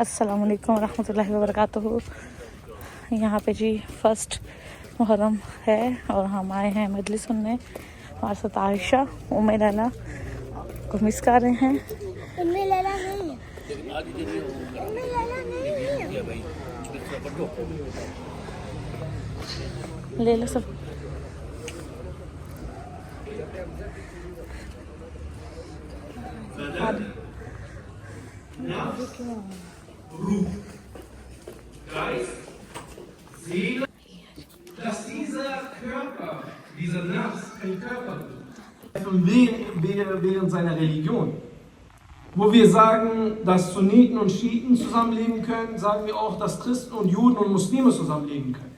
अस्सलाम वालेकुम रहमतुल्लाहि व बरकातुहू। यहाँ पे जी फर्स्ट मुहर्रम है और हम आए हैं मजलिस सुनने। हमारे साथ आयशा, उम्मे लैला को मिस कर रहे हैं। उम्मे लैला नहीं है, उम्मे लैला नहीं है। ले लो सब। Ruh, Geist, Seele, dass dieser Körper, dieser Nafs, ein Körper während seiner Religion. Wo wir sagen, dass Sunniten und Schiiten zusammenleben können, sagen wir auch, dass Christen und Juden und Muslime zusammenleben können.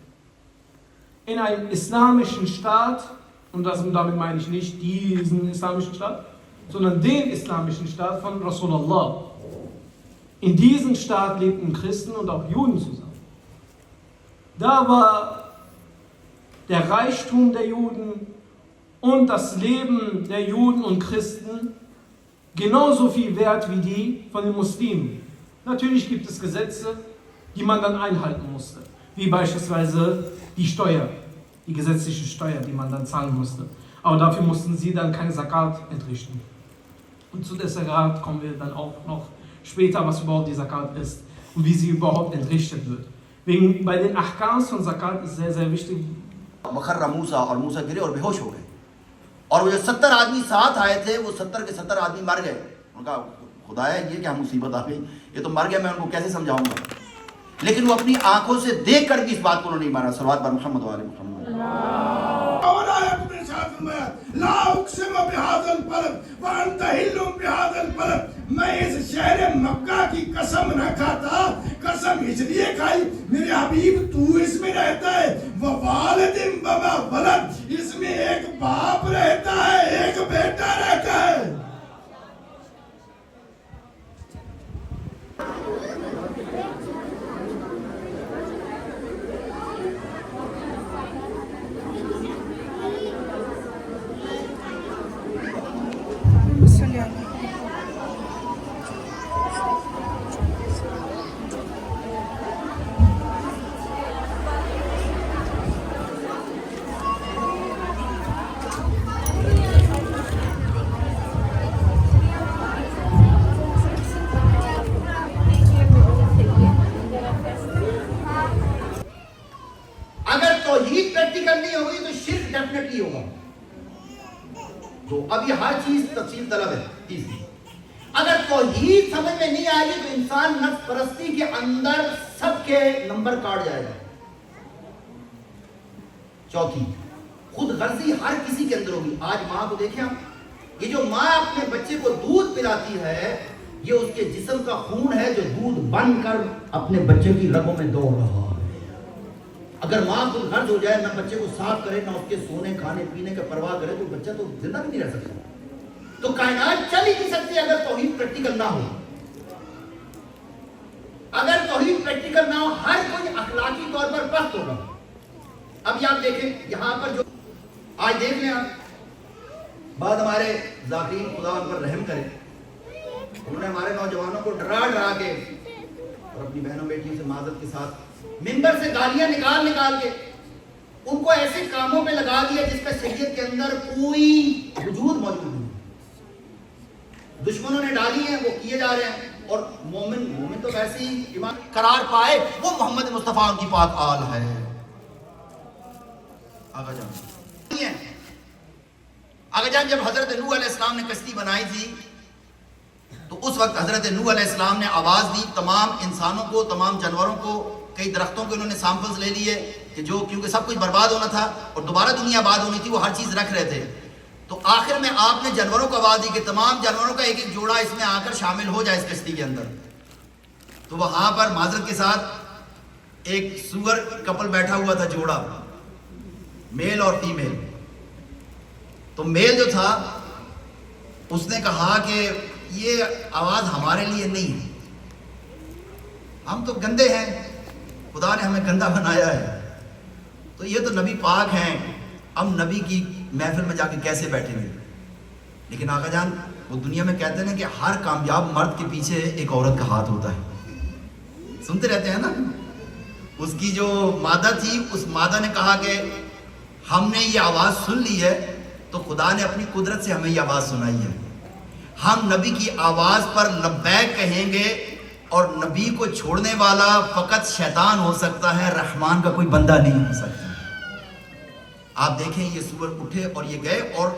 In einem islamischen Staat, und damit meine ich nicht diesen islamischen Staat, sondern den islamischen Staat von Rasulullah. In diesem Staat lebten Christen und auch Juden zusammen. Da war der Reichtum der Juden und das Leben der Juden und Christen genauso viel wert wie die von den Muslimen. Natürlich gibt es Gesetze, die man dann einhalten musste, wie beispielsweise die Steuer, die gesetzliche Steuer, die man dann zahlen musste. Aber dafür mussten sie dann keine Zakat entrichten. Und zu der Zakat kommen wir dann auch noch später, was überhaupt die Zakat ist und wie sie überhaupt entrichtet wird. Wegen bei den Ahkams von Zakat ist sehr, sehr wichtig. मखर्रा मूसा और मूसा गिरे और बेहोश हो गए और वो जो 70 आदमी साथ आए थे वो 70 के 70 आदमी मर गए। उनका खुदाया ये क्या मुसीबत आ गई, ये तो मर गया, मैं उनको कैसे समझाऊंगा। लेकिन वो अपनी आंखों से देख कर भी इस बात को नहीं माना। सल्लल्लाहु अलैहि मोहम्मद वाले मोहम्मद ला उक़सिमु बिहाज़ल बलद व अंत हिल्लुम बिहाज़ल बलद। मैं इस शहर मक्का की कसम न खाता, कसम इसलिए खाई मेरे हबीब तू इसमें रहता है। व वालिदिन वमा वलद, इसमें एक बाप रहता है, एक बेटा रहता है। प्रैक्टिकल नहीं होगी तो शिर्क डेफिनेटली होगा। तो अब ये हर चीज तफसील तलब है। तीसरी, अगर तौहीद समझ में नहीं आएगी तो इंसान नफ्स परस्ती के अंदर सबके नंबर काट जाएगा। चौथी, खुद गर्जी हर किसी के अंदर होगी। आज माँ को देखें आप, ये जो माँ अपने बच्चे को दूध पिलाती है ये उसके जिस्म का खून है जो दूध बनकर अपने बच्चे की रगों में दौड़ रहा है। अगर माँ खुद गर्ज हो जाए, ना बच्चे को साफ करे, ना उसके सोने खाने पीने का परवाह करे, तो बच्चा तो जिंदा भी नहीं रह सकता। तो कायनात चल ही नहीं सकती अगर तौहीद प्रैक्टिकल ना हो। अगर तौहीद प्रैक्टिकल ना हो हर कोई अखलाकी तौर पर पस्त होगा। अब आप देखें यहां पर जो आज देख लें आप, बाद हमारे ज़ाकिरीन खुदा उन पर रहम करे, उन्होंने हमारे नौजवानों को डरा डरा के और अपनी बहनों बेटियों से माजरत के साथ मिंबर से गालियां निकाल निकाल के उनको ऐसे कामों पे लगा दिया जिसका शरीयत के अंदर कोई वजूद मौजूद नहीं। दुश्मनों ने डाली है, वो किए जा रहे हैं। और मोमिन तो वैसे ही ईमान करार पाए, वो मोहम्मद मुस्तफ़ा उनकी पाक आल है। आगे जान जब हजरत नूह अलैहिस्सलाम ने कश्ती बनाई थी तो उस वक्त हजरत नूह अलैहिस्सलाम ने आवाज दी तमाम इंसानों को, तमाम जानवरों को, कई दरख्तों के उन्होंने सैंपल्स ले लिए कि जो क्योंकि सब कुछ बर्बाद होना था और दोबारा दुनिया आबाद होनी थी, वो हर चीज़ रख रहे थे। तो आखिर में आपने जानवरों को आवाज़ दी कि तमाम जानवरों का एक एक जोड़ा इसमें आकर शामिल हो जाए इस कश्ती के अंदर। तो वहाँ पर माजरत के साथ एक सुअर कपल बैठा हुआ था, जोड़ा मेल और फीमेल। तो मेल जो था उसने कहा कि ये आवाज़ हमारे लिए नहीं है, हम तो गंदे हैं, खुदा ने हमें गंदा बनाया है, तो ये तो नबी पाक हैं, हम नबी की महफिल में जाके कैसे बैठेंगे। लेकिन आका जान وہ دنیا میں کہتے ہیں نا کہ ہر کامیاب مرد کے پیچھے ایک عورت کا ہاتھ ہوتا ہے، سنتے رہتے ہیں نا. اس کی جو مادہ تھی، اس مادہ نے کہا کہ ہم نے یہ آواز سن لی ہے تو خدا نے اپنی قدرت سے ہمیں یہ آواز سنائی ہے. ہم نبی کی آواز پر لبیک کہیں گے اور نبی کو چھوڑنے والا فقط شیطان ہو سکتا ہے، رحمان کا کوئی بندہ نہیں ہو سکتا. آپ دیکھیں یہ سور اٹھے اور یہ گئے، اور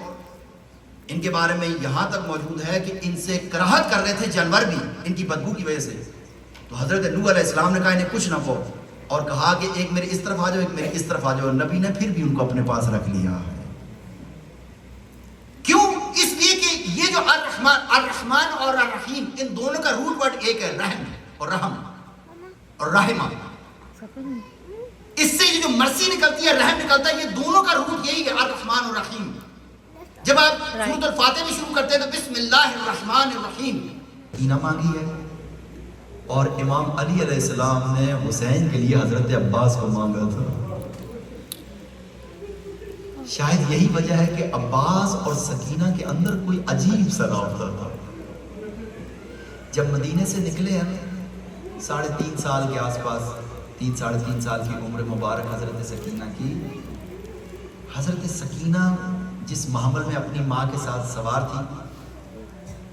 ان کے بارے میں یہاں تک موجود ہے کہ ان سے کراہت کر رہے تھے جانور بھی ان کی بدبو کی وجہ سے. تو حضرت نوح علیہ السلام نے کہا انہیں کچھ نہ کہو، اور کہا کہ ایک میرے اس طرف آ جاؤ، ایک میرے اس طرف آ جاؤ. نبی نے پھر بھی ان کو اپنے پاس رکھ لیا. کیوں؟ اس لیے کہ یہ جو الرحمن اور الرحیم، ان دونوں کا روٹ ورڈ ایک ہے، رحم اور رحم اور رحمہ. اس سے یہ جو مرسی نکلتی ہے، رحم نکلتا ہے، یہ دونوں کا روٹ یہی ہے، الرحمن اور الرحیم. جب آپ سورۃ الفاتحہ میں شروع کرتے ہیں تو بسم اللہ الرحمن الرحیم دینا مانگی ہے. اور امام علی علیہ السلام نے حسین کے لیے حضرت عباس کو مانگا تھا. شاید یہی وجہ ہے کہ عباس اور سکینہ کے اندر کوئی عجیب سا رابطہ تھا. جب مدینے سے نکلے ہم 3.5 سال کے آس پاس، 3.5 سال کی عمر مبارک حضرت سکینہ کی. حضرت سکینہ جس محمل میں اپنی ماں کے ساتھ سوار تھی،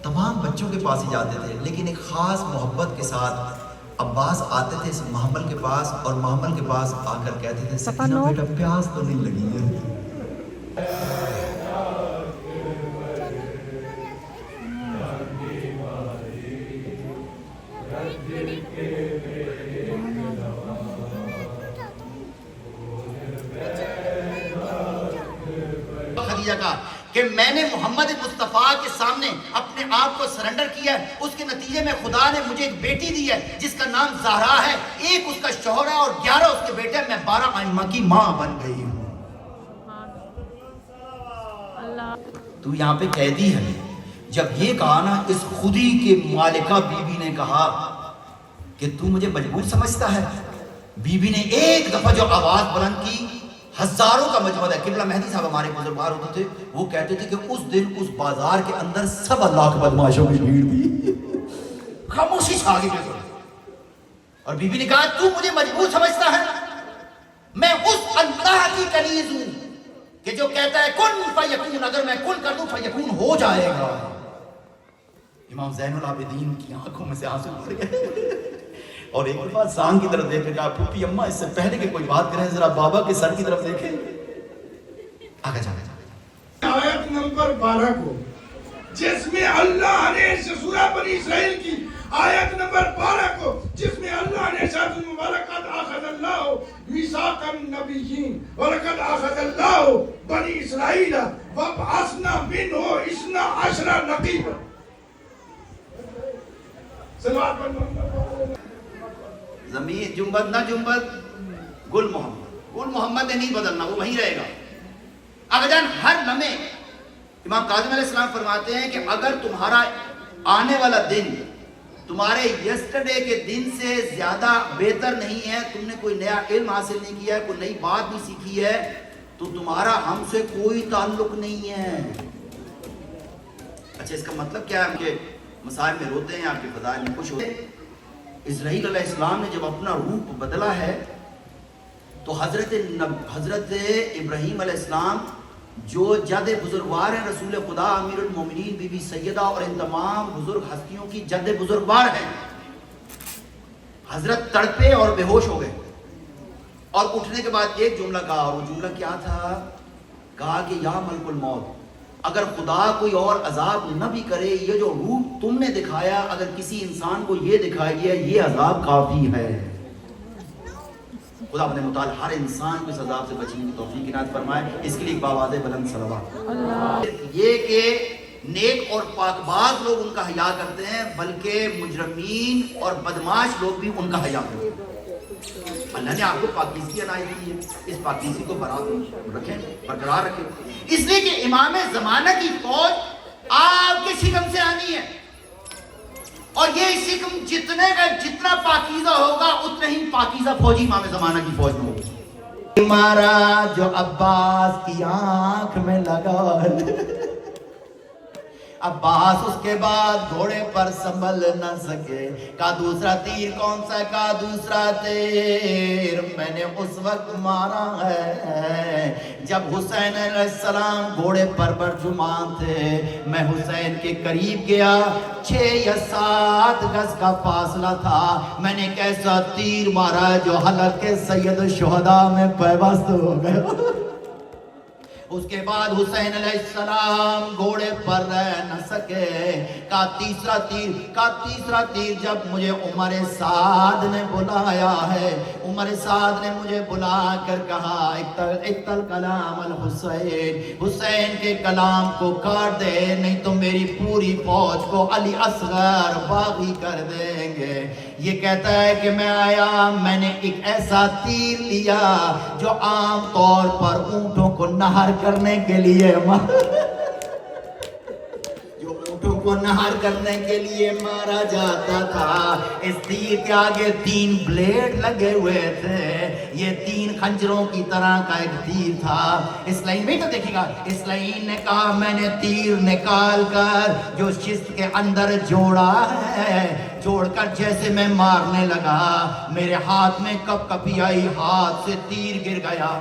تمام بچوں کے پاس ہی جاتے تھے، لیکن ایک خاص محبت کے ساتھ عباس آتے تھے اس محمل کے پاس، اور محمل کے پاس آ کر کہتے تھے سکینہ بیٹا پیاس تو نہیں لگی ہے؟ خدیجہ کا کہ میں نے محمد مصطفیٰ کے سامنے اپنے آپ کو سرنڈر کیا ہے، اس کے نتیجے میں خدا نے مجھے ایک بیٹی دی ہے جس کا نام زہرا ہے. ایک اس کا شوہر ہے اور 11 اس کے بیٹے ہیں. میں 12 ائمہ کی ماں بن گئی ہوں. تو یہاں پہ قیدی ہے. جب یہ کہا نا، اس خودی کے مالکہ بی بی نے کہا کہ تو مجھے مجبور سمجھتا ہے. بی بی نے ایک دفعہ جو آواز بلند کی، ہزاروں کا مجمع ہے. قبلہ مہدی صاحب ہمارے بزرگوار ہوتے تھے، وہ کہتے تھے کہ اس دن اس بازار کے اندر 1.25 لاکھ بدماشوں کی بھیڑ تھی. خاموشی چھا گئی. اور بی بی نے کہا تو مجھے مجبور سمجھتا ہے؟ میں اس اللہ کی کنیز ہوں کہ جو کہتا ہے کن فیکون، اگر میں کن کر دوں فیکون ہو جائے گا. امام زین العابدین کی آنکھوں میں سے آنسو بھر گئے، اور ایک بار سانگ کی طرف دیکھ کہا پھوپھی اماں اس سے پہلے کہ کوئی بات کریں ذرا بابا کے سر کی طرف دیکھیں. آگے جا. آیت نمبر 12 کو جس میں اللہ نے سورہ بنی اسرائیل کی آیت نمبر 12 کو جس میں اللہ نے ارشاد مبارکات اخذ اللہ میثاق النبیین ولقد اخذ اللہ بنی اسرائیل وبعثنا منهم 12 نقیبا. سلوات پر زمین جنبت نہ جنبت، گل محمد نے نہیں بدلنا، وہ وہیں رہے گا. اگر جان ہر لمحے امام کاظم علیہ السلام فرماتے ہیں کہ اگر تمہارا آنے والا دن تمہارے یسٹرڈے کے دن سے زیادہ بہتر نہیں ہے، تم نے کوئی نیا علم حاصل نہیں کیا ہے، کوئی نئی بات نہیں سیکھی ہے، تو تمہارا ہم سے کوئی تعلق نہیں ہے. اچھا اس کا مطلب کیا ہے؟ ہم کے مسائل میں روتے ہیں، آپ کے فضائل میں خوش ہوتے ہیں. اسرائیل علیہ السلام نے جب اپنا روپ بدلا ہے تو حضرت ابراہیم علیہ السلام جو جد بزرگوار ہیں، رسول خدا امیر المومنین بی بی سیدہ اور ان تمام بزرگ ہستیوں کی جد بزرگوار ہیں، حضرت تڑپے اور بے ہوش ہو گئے، اور اٹھنے کے بعد ایک جملہ کہا، اور وہ جملہ کیا تھا؟ کہا کہ یا ملک الموت، اگر خدا کوئی اور عذاب نہ بھی کرے، یہ جو روپ تم نے دکھایا، اگر کسی انسان کو یہ دکھائی ہے، یہ عذاب کافی ہے. خدا اپنے متعال ہر انسان کو اس عذاب سے بچنے کی توفیق عنایت فرمائے. اس کے لیے ایک باواز بلند صلوات. یہ کہ نیک اور پاکباز لوگ ان کا حیا کرتے ہیں، بلکہ مجرمین اور بدماش لوگ بھی ان کا حیا کرتے ہیں. اللہ نے آپ کو پاکیزگی عنایت کی ہے، اس پاکیزگی کو برقرار رکھیں، برقرار رکھیں. اس لیے کہ امام زمانہ کی فوج آپ کے شکم سے آنی ہے، اور یہ شکم جتنا پاکیزہ ہوگا اتنا ہی پاکیزہ فوجی امام زمانہ کی فوج میں ہوگی. ہمارا جو عباس کی آنکھ میں لگا، अब्बास उसके बाद घोड़े पर संभल न सके। का दूसरा तीर कौन सा, का दूसरा तीर मैंने उस वक्त मारा है जब हुसैन अलैहिस्सलाम घोड़े पर बरजुमान थे। मैं हुसैन के करीब गया, 6 या 7 गज का फासला था। मैंने एक ऐसा तीर मारा जो हलक के सैयद शुहदा में पैवस्त हो गया। उसके बाद हुसैन अलैहिस्सलाम घोड़े पर रह न सके। का तीसरा तीर जब मुझे उमर साद ने बुलाया है, उमर साद ने मुझे बुला कर कहा इक्तल कलाम अल हुसैन, हुसैन के कलाम को काट दे, नहीं तो मेरी पूरी फौज को अली असगर बागी कर देंगे। ये कहता है कि मैं आया, मैंने एक ऐसा तीर लिया जो आम तौर पर ऊंटों को नहर करने के लिए नहर करने के लिए मारा जाता था। इस तीर के आगे 3 ब्लेड लगे हुए थे। ये 3 खंजरों की तरह का एक तीर था। इस लाइन में तो देखिएगा, इस लाइन ने कहा मैंने तीर निकाल कर जो शिस्त के अंदर जोड़ा है, जोड़कर जैसे मैं मारने लगा, मेरे हाथ में कपकपी आई, हाथ से तीर गिर गया।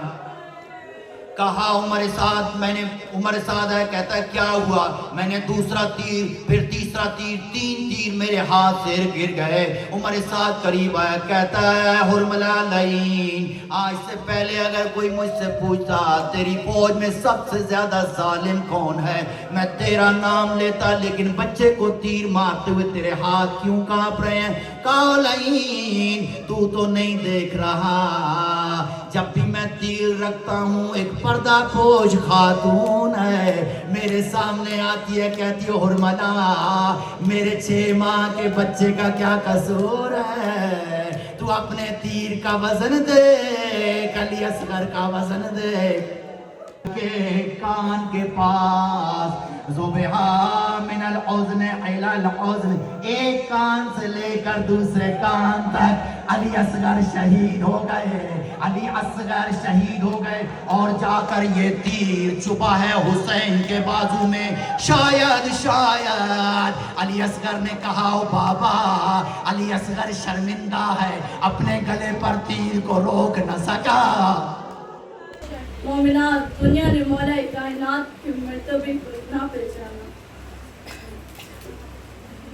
कहा उमर साद है, कहता है क्या हुआ? मैंने दूसरा तीर, फिर तीसरा तीर, 3 तीर मेरे हाथ से गिर गए। उमर साद करीब आया, कहता है हुरमला लईन, आज से पहले अगर कोई मुझसे पूछता तेरी फौज में सबसे ज्यादा जालिम कौन है, मैं तेरा नाम लेता, लेकिन बच्चे को तीर मारते हुए तेरे हाथ क्यों कांप रहे हैं? कहा लईन तू तो नहीं देख रहा, जब भी मैं तीर रखता हूँ एक पर्दा पोश खातून है मेरे सामने आती है, कहती है हुरमला मेरे 6 माह के बच्चे का क्या कसूर है, तू अपने तीर का वजन दे, अली असगर का वजन दे। के कान के पास ज़ुबहा मिनल उज़्न इलल उज़्न, एक कान से लेकर दूसरे कान तक अली असगर शहीद हो गए, अली असगर शहीद हो गए। और जाकर ये तीर छुपा है हुसैन के बाजू में। शायद अली असगर ने कहा ओ बाबा, अली असगर शर्मिंदा है, अपने गले पर तीर को रोक न सका। मोमिनात, दुनिया ने मौला कायनात के मर्तबे को इतना पहचाना।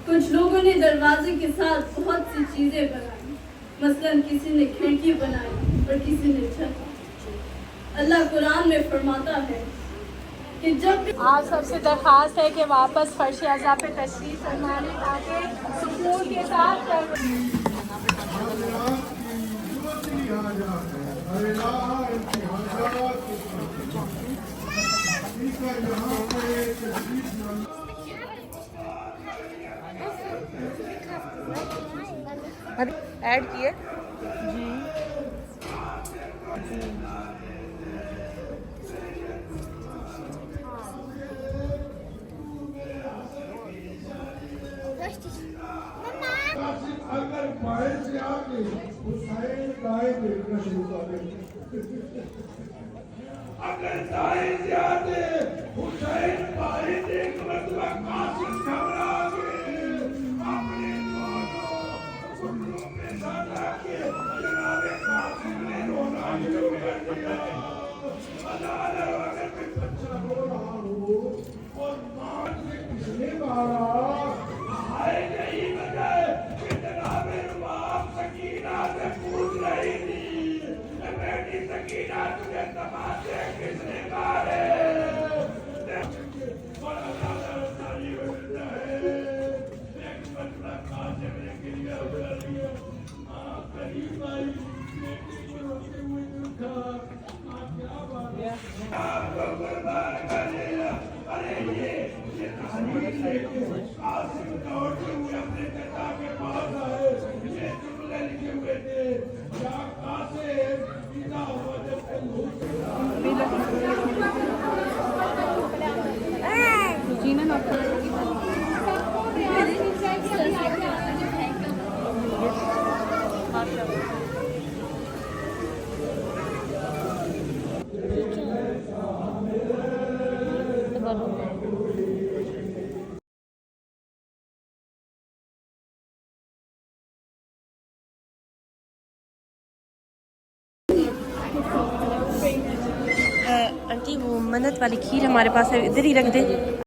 कुछ लोगों ने दरवाजे के साथ बहुत सी चीजें बनाई, मसलन किसी ने खिड़की बनाई और किसी ने छत। अल्लाह कुरान में फरमाता है कि जब आप सबसे दरख्वास्त है कि वापस फर्श अज़ा पे तशरीफ फरमा लें ताकि सुकून के साथ ऐड किए अगर बाएं से आके हुसैन दाएं देखना शुरू कर दे, अगर दाएं से आते हुसैन बाएं देखना तो कासिम घबरा गए, अपने दोनों पे सदा के जनाबे कासिम ने रोना शुरू कर दिया। अल्लाह अगर कोई बच्चा रो रहा हो और मां से किसने मारा, हाय नहीं बजाए सकीना से पूछ रही थी, बेटी सकीना तुझे तमाचे किसने मारे? अपने पिता के पास आए, ये जुमले लिखे हुए थे, या कासिम पिता हुआ जब आंटी वो मन्नत वाली खीर हमारे पास है, इधर ही रख दे।